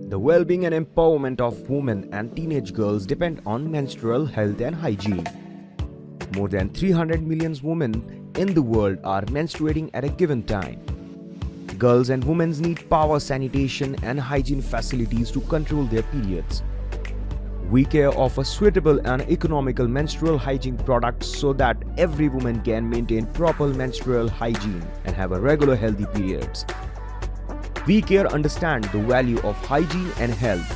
The well-being and empowerment of women and teenage girls depend on menstrual health and hygiene. More than 300 million women in the world are menstruating at a given time. Girls and women need power sanitation and hygiene facilities to control their periods. VCARE offers suitable and economical menstrual hygiene products so that every woman can maintain proper menstrual hygiene and have a regular healthy periods. VCARE understands the value of hygiene and health.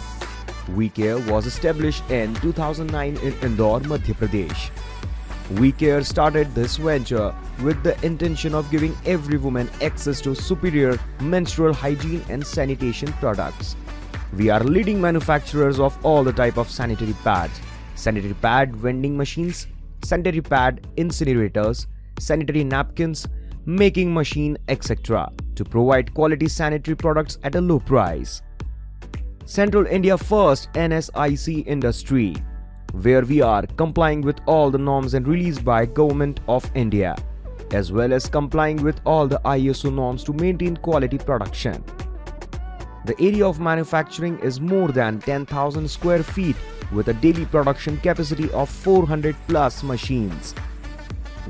VCARE was established in 2009 in Indore, Madhya Pradesh. VCARE started this venture with the intention of giving every woman access to superior menstrual hygiene and sanitation products. We are leading manufacturers of all the type of sanitary pads, sanitary pad vending machines, sanitary pad incinerators, sanitary napkins, making machine, etc. to provide quality sanitary products at a low price. Central India first NSIC industry, where we are complying with all the norms and released by Government of India, as well as complying with all the ISO norms to maintain quality production. The area of manufacturing is more than 10,000 square feet with a daily production capacity of 400 plus machines.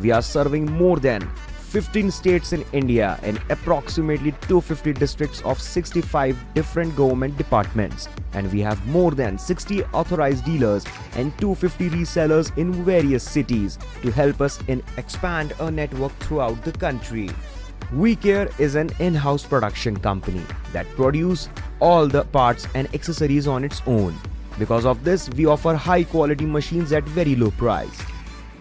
We are serving more than 15 states in India and approximately 250 districts of 65 different government departments, and we have more than 60 authorized dealers and 250 resellers in various cities to help us in expand our network throughout the country. VCARE is an in-house production company that produces all the parts and accessories on its own. Because of this, we offer high-quality machines at very low price.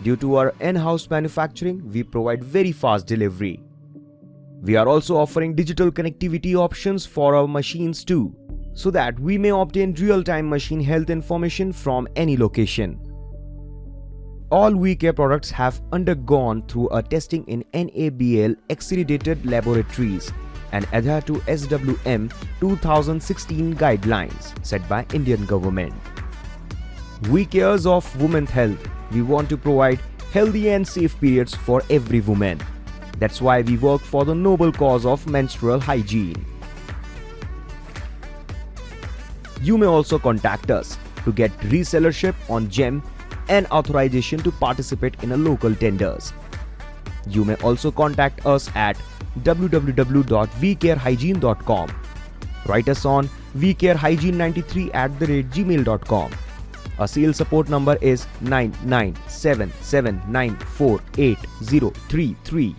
Due to our in-house manufacturing, we provide very fast delivery. We are also offering digital connectivity options for our machines too, so that we may obtain real-time machine health information from any location. All VCARE products have undergone through a testing in NABL accredited laboratories and adhere to SWM 2016 guidelines set by Indian government. VCAREs of women's health. We want to provide healthy and safe periods for every woman. That's why we work for the noble cause of menstrual hygiene. You may also contact us to get resellership on GEM and authorization to participate in a local tenders. You may also contact us at www.vcarehygiene.com. Write us on vcarehygiene93@gmail.com. Our sales support number is 9977948033.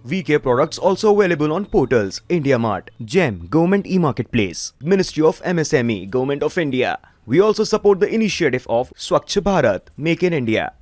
VCARE products also available on portals IndiaMart, GEM, Government e-Marketplace, Ministry of MSME, Government of India. We also support the initiative of Swachh Bharat, Make in India.